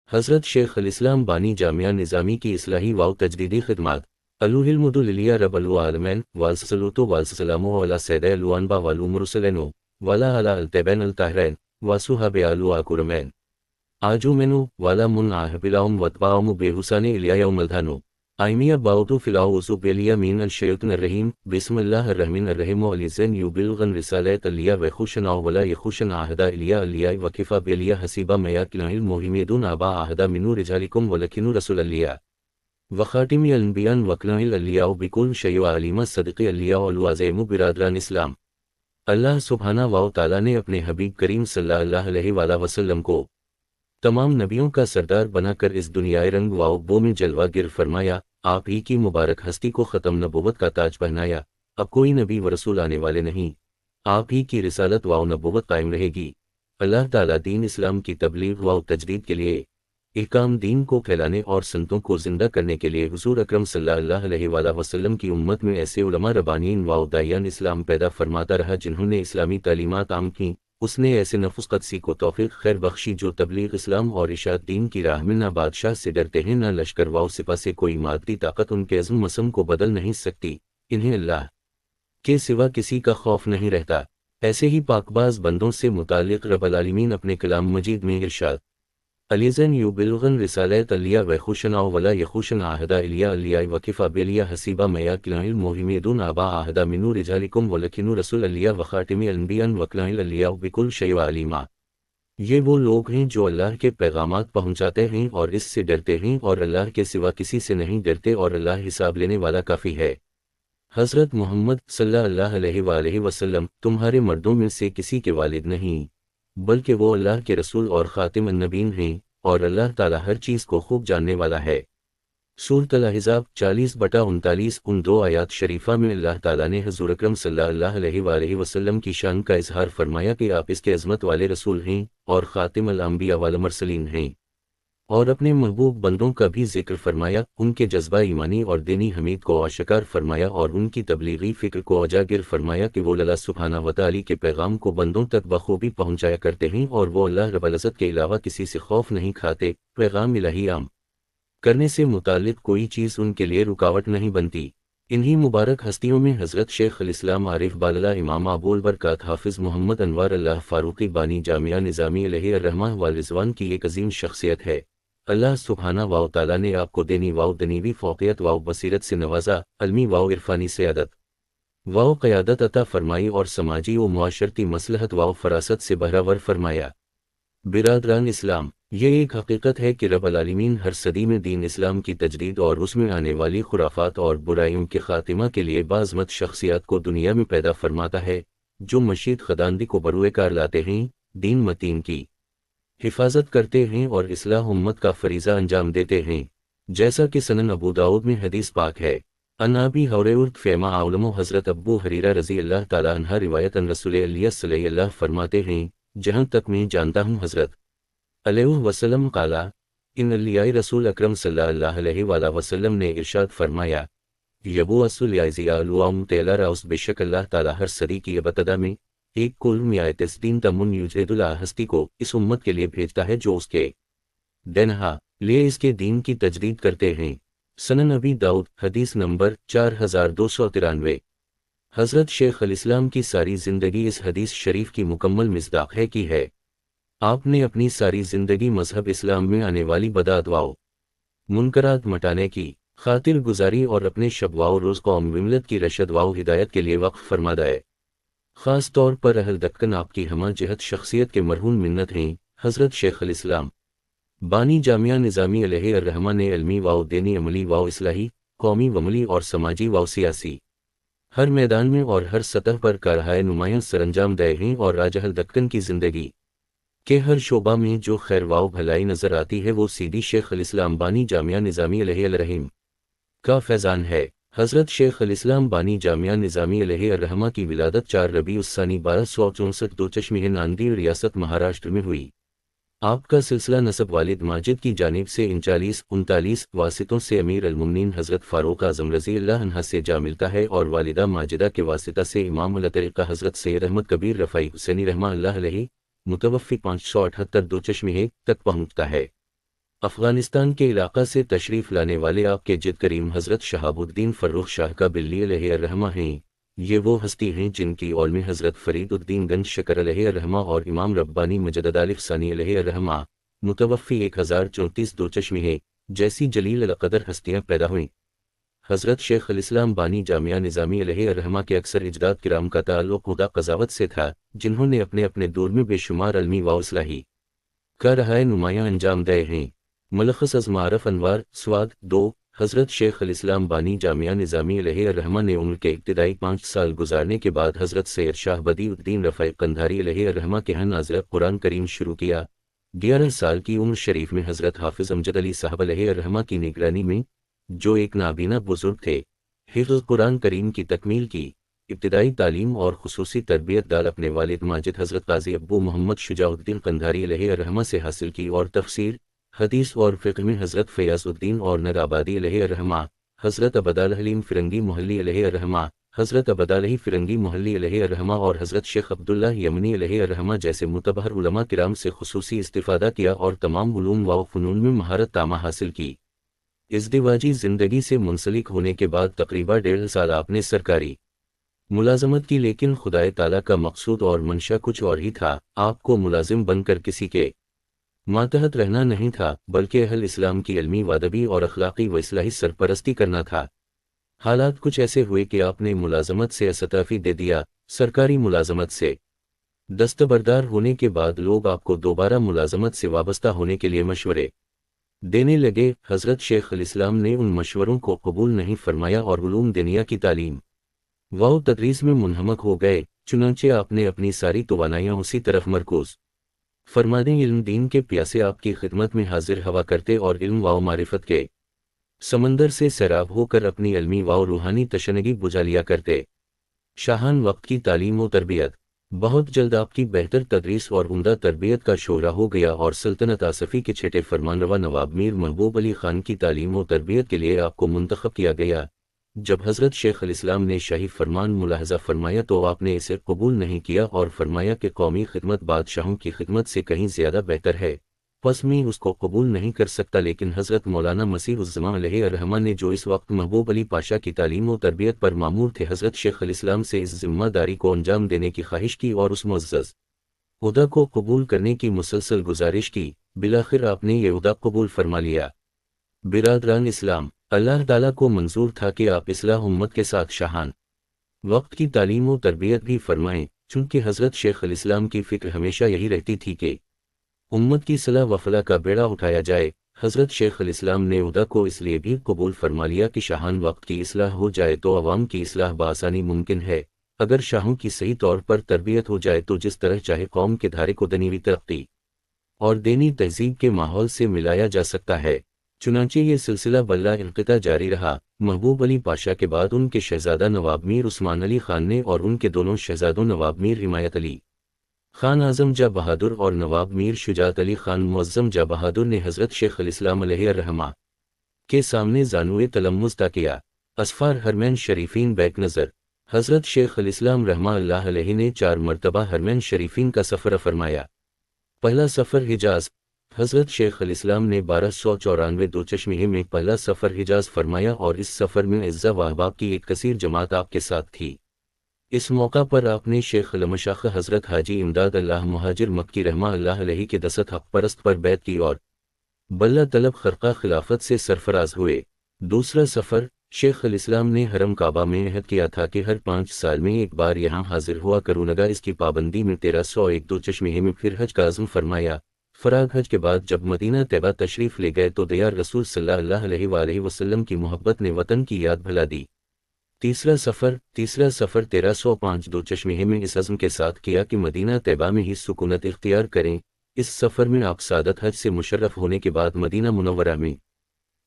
حضرت شیخ الاسلام بانی جامعہ نظامی کی اصلاحی و تجدیدی خدمات الحمد للہ رب العالمین والصلاۃ والسلام علی سید الانبیاء والمرسلین وعلی آلہ الطیبین الطاہرین وصحبہ الاکرمین آجومنو والا من آہبلاہم واتباہم بے حسان الیہ یوم الدھانو آئمیہ باؤتو فلاؤسو بیلیہ من الشیطان الرحیم بسم اللہ الرحمن الرحیم ولیزن یبلغن رسالت الیہ وخوشنا ولا یخوشن آہدہ الیہ وکفا بیلیہ حسیبہ میاکلہ المہمیدون آبا آہدہ منو رجالکم ولکنو رسول الیہ وخاتمی الانبیاء وکلہ الیہ بکل شیء علیمہ صدقی الیہ والعظیم برادران اسلام۔ اللہ سبحانہ و تعالیٰ نے اپنے حبیب کریم صلی اللہ علیہ وآلہ وسلم کو تمام نبیوں کا سردار بنا کر اس دنیائے رنگ و بو میں جلوہ گر فرمایا، آپ ہی کی مبارک ہستی کو ختم نبوت کا تاج پہنایا۔ اب کوئی نبی و رسول آنے والے نہیں، آپ ہی کی رسالت و نبوت قائم رہے گی۔ اللہ تعالیٰ دین اسلام کی تبلیغ و تجدید کے لیے، احکام دین کو پھیلانے اور سنتوں کو زندہ کرنے کے لیے حضور اکرم صلی اللہ علیہ وآلہ وسلم کی امت میں ایسے علماء ربانیین و داعیان اسلام پیدا فرماتا رہا جنہوں نے اسلامی تعلیمات عام کیں۔ اس نے ایسے نفس قدسی کو توفیق خیر بخشی جو تبلیغ اسلام اور اشاعت دین کی راہ میں نہ بادشاہ سے ڈرتے ہیں، نہ لشکر و سپاہ سے کوئی مادی طاقت ان کے عزم مسم کو بدل نہیں سکتی، انہیں اللہ کے سوا کسی کا خوف نہیں رہتا۔ ایسے ہی پاک باز بندوں سے متعلق رب العالمین اپنے کلام مجید میں ارشاد علیزن یبلغن رسالت الیہ وخوشنا ولا یخوشن آہدہ الیہ وکفا بیلیہ حسیبہ میاکلہ المہمیدون آبا آہدہ منو رجالکم ولکنو رسول الیہ وخاتمی الانبیاء وکلہ الیہ بکل شیء علیمہ۔ یہ وہ لوگ ہیں جو اللہ کے پیغامات پہنچاتے ہیں اور اس سے ڈرتے ہیں اور اللہ کے سوا کسی سے نہیں ڈرتے، اور اللہ حساب لینے والا کافی ہے۔ حضرت محمد صلی اللہ علیہ وآلہ وسلم تمہارے مردوں میں سے کسی کے والد نہیں، بلکہ وہ اللہ کے رسول اور خاتم النبیین ہیں، اور اللہ تعالیٰ ہر چیز کو خوب جاننے والا ہے۔ سورۃ الاحزاب 40/39۔ ان دو آیات شریفہ میں اللہ تعالیٰ نے حضور اکرم صلی اللہ علیہ وآلہ وسلم کی شان کا اظہار فرمایا کہ آپ اس کے عظمت والے رسول ہیں اور خاتم الانبیاء والمرسلین ہیں، اور اپنے محبوب بندوں کا بھی ذکر فرمایا، ان کے جذبہ ایمانی اور دینی حمید کو آشکار فرمایا اور ان کی تبلیغی فکر کو اجاگر فرمایا کہ وہ اللہ سبحانہ وتعالی کے پیغام کو بندوں تک بخوبی پہنچایا کرتے ہیں، اور وہ اللہ رب العزت کے علاوہ کسی سے خوف نہیں کھاتے۔ پیغام الہی عام کرنے سے متعلق کوئی چیز ان کے لیے رکاوٹ نہیں بنتی۔ انہی مبارک ہستیوں میں حضرت شیخ الاسلام عارف باللہ امام ابو البرکات حافظ محمد انوار اللہ فاروقی بانی جامعہ نظامی علیہ الرحمہ والرضوان کی ایک عظیم شخصیت ہے۔ اللہ سبحانہ و تعالیٰ نے آپ کو دینی و دنیوی فوقیت و بصیرت سے نوازا، علمی و عرفانی سیادت و قیادت عطا فرمائی، اور سماجی و معاشرتی مصلحت و فراست سے بہرہ فرمایا۔ برادران اسلام، یہ ایک حقیقت ہے کہ رب العالمین ہر صدی میں دین اسلام کی تجدید اور اس میں آنے والی خرافات اور برائیوں کے خاتمہ کے لیے بعظمت شخصیات کو دنیا میں پیدا فرماتا ہے، جو مشید خداندی کو بروئے کار لاتے ہیں، دین متین کی حفاظت کرتے ہیں اور اصلاح امت کا فریضہ انجام دیتے ہیں، جیسا کہ سنن ابو داؤد میں حدیث پاک ہے۔ ان ابی ہریرہ فیما اعلم، حضرت ابو ہریرہ رضی اللہ تعالیٰ عنہ روایت ان رسول اللہ صلی اللہ علیہ فرماتے ہیں، جہاں تک میں جانتا ہوں حضرت علیہ وسلم قالا ان الیاء رسول اکرم صلی اللہ علیہ وآلہ وسلم نے ارشاد فرمایا، یبو اصل العام تیلا راؤس، بے شک اللہ تعالیٰ ہر صدی کی ابتدا میں ایک کل میاتس دین تمن یوجد اللہ ہستی کو اس امت کے لیے بھیجتا ہے جو اس کے دنہا لیے اس کے دین کی تجدید کرتے ہیں۔ سنن ابی داؤد حدیث نمبر 4293۔ حضرت شیخ الاسلام کی ساری زندگی اس حدیث شریف کی مکمل مصداق ہے کی ہے۔ آپ نے اپنی ساری زندگی مذہب اسلام میں آنے والی بدعت و منکرات مٹانے کی خاطر گزاری اور اپنے شب و روز قوم و ملت کی رشد و ہدایت کے لیے وقف فرما دائے۔ خاص طور پر اہل دکن آپ کی ہمہ جہت شخصیت کے مرہون منت ہیں۔ حضرت شیخ الاسلام بانی جامعہ نظامی علیہ الرحمہ نے علمی و دینی عملی و اصلاحی، قومی و ملی اور سماجی و سیاسی ہر میدان میں اور ہر سطح پر کارہائے نمایاں سر انجام دے ہیں، اور آج اہل دکن کی زندگی کہ ہر شعبہ میں جو خیر و بھلائی نظر آتی ہے وہ سیدھی شیخ الاسلام بانی جامعہ نظامی علیہ الرحیم کا فیضان ہے۔ حضرت شیخ الاسلام بانی جامعہ نظامی علیہ الرحمہ کی ولادت 4 ربیع الثانی 1264 دوچشمہ ناندیڑ ریاست مہاراشٹر میں ہوئی۔ آپ کا سلسلہ نسب والد ماجد کی جانب سے 39 واسطوں سے امیر المومنین حضرت فاروق اعظم رضی اللہ عنہ سے جا ملتا ہے، اور والدہ ماجدہ کے واسطہ سے امام الطریقہ حضرت سید احمد کبیر رفاعی حسینی رحمہ اللہ علیہ متوفی 578 دوچشمہ تک پہنچتا ہے۔ افغانستان کے علاقہ سے تشریف لانے والے آپ کے جد کریم حضرت شہاب الدین فروخ شاہ قابلی علیہ الرحمہ ہیں۔ یہ وہ ہستی ہیں جن کی علم حضرت فرید الدین گنج شکر علیہ الرحمہ اور امام ربانی مجدد الف ثانی علیہ الرحمہ متوفی 1034 دو چشمی ہے جیسی جلیل القدر ہستیاں پیدا ہوئیں۔ حضرت شیخ الاسلام بانی جامعہ نظامی علیہ الرحمہ کے اکثر اجداد کرام کا تعلق خدا قضاوت سے تھا، جنہوں نے اپنے اپنے دور میں بے شمار علمی و اصلاحی کا رہائے نمایاں انجام دے ہیں۔ ملخص از معرف انوار سواد 2 حضرت شیخ الاسلام بانی جامعہ نظامی علیہ الرحمہ نے عمر کے ابتدائی 5 سال گزارنے کے بعد حضرت سید شاہ بدیع الدین رفیع قندھاری علیہ الرحمہ کے ہاں نازل قرآن کریم شروع کیا۔ 11 سال کی عمر شریف میں حضرت حافظ امجد علی صاحب علیہ الرحمہ کی نگرانی میں، جو ایک نابینا بزرگ تھے، حفظ قرآن کریم کی تکمیل کی۔ ابتدائی تعلیم اور خصوصی تربیت دال اپنے والد ماجد حضرت قاضی ابو محمد شجاع الدین قندھاری علیہ الرحمہ سے حاصل کی اور تفسیر، حدیث اور فقہ میں حضرت فیاض الدین اور نر آبادی علیہ الرحمہ، حضرت عبداللہ حلیم فرنگی محلی علیہ الرحمہ، حضرت عبداللہ فرنگی محلی علیہ الرحمہ اور حضرت شیخ عبداللہ یمنی علیہ الرحمہ جیسے معتبر علماء کرام سے خصوصی استفادہ کیا اور تمام علوم و فنون میں مہارت تامہ حاصل کی۔ ازدواجی زندگی سے منسلک ہونے کے بعد تقریباً 1.5 سال آپ نے سرکاری ملازمت کی، لیکن خدائے تعالیٰ کا مقصود اور منشا کچھ اور ہی تھا۔ آپ کو ملازم بن کر کسی کے ماتحت رہنا نہیں تھا، بلکہ اہل اسلام کی علمی و ادبی اور اخلاقی و اصلاحی سرپرستی کرنا تھا۔ حالات کچھ ایسے ہوئے کہ آپ نے ملازمت سے استعفی دے دیا۔ سرکاری ملازمت سے دستبردار ہونے کے بعد لوگ آپ کو دوبارہ ملازمت سے وابستہ ہونے کے لیے مشورے دینے لگے۔ حضرت شیخ الاسلام نے ان مشوروں کو قبول نہیں فرمایا اور علوم دینیہ کی تعلیم و تدریس میں منہمک ہو گئے۔ چنانچہ آپ نے اپنی ساری توانائیاں اسی طرف مرکوز فرما دیں۔ علم دین کے پیاسے آپ کی خدمت میں حاضر ہوا کرتے اور علم و معرفت کے سمندر سے سیراب ہو کر اپنی علمی و روحانی تشنگی بجھا لیا کرتے۔ شاہان وقت کی تعلیم و تربیت۔ بہت جلد آپ کی بہتر تدریس اور عمدہ تربیت کا شعلہ ہو گیا اور سلطنت آصفی کے چھٹے فرمانروا نواب میر محبوب علی خان کی تعلیم و تربیت کے لیے آپ کو منتخب کیا گیا۔ جب حضرت شیخ الاسلام نے شاہی فرمان ملاحظہ فرمایا تو آپ نے اسے قبول نہیں کیا اور فرمایا کہ قومی خدمت بادشاہوں کی خدمت سے کہیں زیادہ بہتر ہے، پس میں اس کو قبول نہیں کر سکتا۔ لیکن حضرت مولانا مسیح الزمان علیہ الرحمہ نے جو اس وقت محبوب علی پاشا کی تعلیم و تربیت پر مامور تھے، حضرت شیخ الاسلام سے اس ذمہ داری کو انجام دینے کی خواہش کی اور اس معزز عہدہ کو قبول کرنے کی مسلسل گزارش کی۔ بالآخر آپ نے یہ عہدہ قبول فرما لیا۔ برادران اسلام، اللہ تعالیٰ کو منظور تھا کہ آپ اصلاح امت کے ساتھ شاہان وقت کی تعلیم و تربیت بھی فرمائیں، چونکہ حضرت شیخ الاسلام کی فکر ہمیشہ یہی رہتی تھی کہ امت کی صلاح و فلاح کا بیڑا اٹھایا جائے۔ حضرت شیخ الاسلام نے عہدہ کو اس لیے بھی قبول فرما لیا کہ شاہان وقت کی اصلاح ہو جائے تو عوام کی اصلاح بآسانی ممکن ہے۔ اگر شاہوں کی صحیح طور پر تربیت ہو جائے تو جس طرح چاہے قوم کے دھارے کو دنیوی ترقی اور دینی تہذیب کے ماحول سے ملایا جا سکتا ہے۔ چنانچہ یہ سلسلہ بلا انقطاع جاری رہا۔ محبوب علی پاشا کے بعد ان کے شہزادہ نواب میر عثمان علی خان نے اور ان کے دونوں شہزادوں نواب میر حمایت علی خان اعظم جاں بہادر اور نواب میر شجاعت علی خان معظم جاں بہادر نے حضرت شیخ الاسلام علیہ الرحمہ کے سامنے زانوئے تلمذ طے کیا۔ اسفار حرمین شریفین بیک نظر۔ حضرت شیخ الاسلام رحمہ اللہ علیہ نے 4 مرتبہ حرمین شریفین کا سفر فرمایا۔ پہلا سفر حجاز۔ حضرت شیخ الاسلام نے 1294 دو چشمہ میں پہلا سفر حجاز فرمایا اور اس سفر میں اعزا و احباب کی ایک کثیر جماعت آپ کے ساتھ تھی۔ اس موقع پر آپ نے شیخ المشاخ حضرت حاجی امداد اللہ مہاجر مکی رحمہ اللہ علیہ کے دست حق پرست پر بیعت کی اور بلہ طلب خرقہ خلافت سے سرفراز ہوئے۔ دوسرا سفر، شیخ الاسلام نے حرم کعبہ میں عہد کیا تھا کہ ہر 5 سال میں ایک بار یہاں حاضر ہوا کروں گا۔ اس کی پابندی میں 1301 دو چشمہ میں پھر حج کا عزم فرمایا۔ فراغ حج کے بعد جب مدینہ طیبہ تشریف لے گئے تو دیار رسول صلی اللہ علیہ وآلہ وسلم کی محبت نے وطن کی یاد بھلا دی۔ تیسرا سفر 1305 دو چشمہ میں اس عزم کے ساتھ کیا کہ مدینہ طیبہ میں ہی سکونت اختیار کریں۔ اس سفر میں آپ سعادت حج سے مشرف ہونے کے بعد مدینہ منورہ میں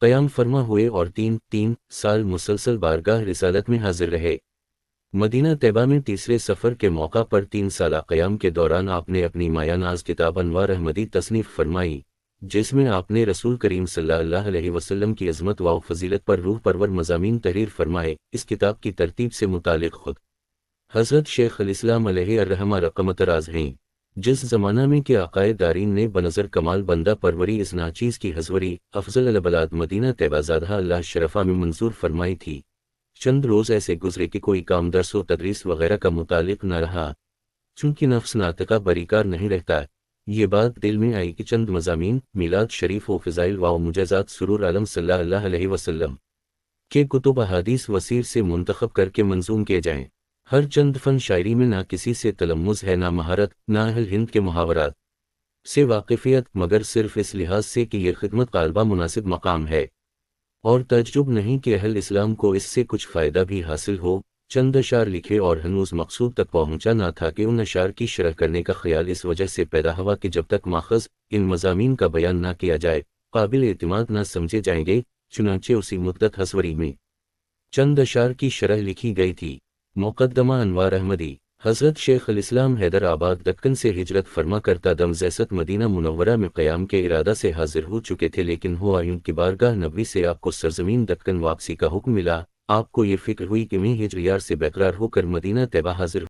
قیام فرما ہوئے اور 3 سال مسلسل بارگاہ رسالت میں حاضر رہے۔ مدینہ طیبہ میں تیسرے سفر کے موقع پر 3 سالہ قیام کے دوران آپ نے اپنی مایہ ناز کتاب انوار احمدی تصنیف فرمائی، جس میں آپ نے رسول کریم صلی اللہ علیہ وسلم کی عظمت و فضیلت پر روح پرور مضامین تحریر فرمائے۔ اس کتاب کی ترتیب سے متعلق خود حضرت شیخ الاسلام علیہ الرحمہ رقم طراز ہیں۔ جس زمانہ میں کہ عقائد دارین نے بنظر کمال بندہ پروری اس ناچیز کی حضوری افضل البلاد مدینہ طیبہ زادہ اللہ شرفہ میں منظور فرمائی تھی، چند روز ایسے گزرے کہ کوئی کام درس و تدریس وغیرہ کا متعلق نہ رہا، چونکہ نفس ناطقہ بریکار نہیں رہتا۔ یہ بات دل میں آئی کہ چند مضامین میلاد شریف و فضائل و معجزات سرور عالم صلی اللہ علیہ وسلم کے کتب احادیث وسیر سے منتخب کر کے منظوم کیے جائیں۔ ہر چند فن شاعری میں نہ کسی سے تلمذ ہے، نہ مہارت، نہ اہل ہند کے محاورات سے واقفیت، مگر صرف اس لحاظ سے کہ یہ خدمت طالبہ مناسب مقام ہے، اور تعجب نہیں کہ اہل اسلام کو اس سے کچھ فائدہ بھی حاصل ہو۔ چند اشعار لکھے اور ہنوز مقصود تک پہنچا نہ تھا کہ ان اشعار کی شرح کرنے کا خیال اس وجہ سے پیدا ہوا کہ جب تک ماخذ ان مضامین کا بیان نہ کیا جائے قابل اعتماد نہ سمجھے جائیں گے۔ چنانچہ اسی مدت حضوری میں چند اشعار کی شرح لکھی گئی تھی۔ مقدمہ انوار احمدی۔ حضرت شیخ الاسلام حیدر آباد دکن سے ہجرت فرما کرتا دم زیست مدینہ منورہ میں قیام کے ارادہ سے حاضر ہو چکے تھے، لیکن ہمایوں کی بارگاہ نبوی سے آپ کو سرزمین دکن واپسی کا حکم ملا۔ آپ کو یہ فکر ہوئی کہ میں ہجر یار سے بیقرار ہو کر مدینہ طیبہ حاضر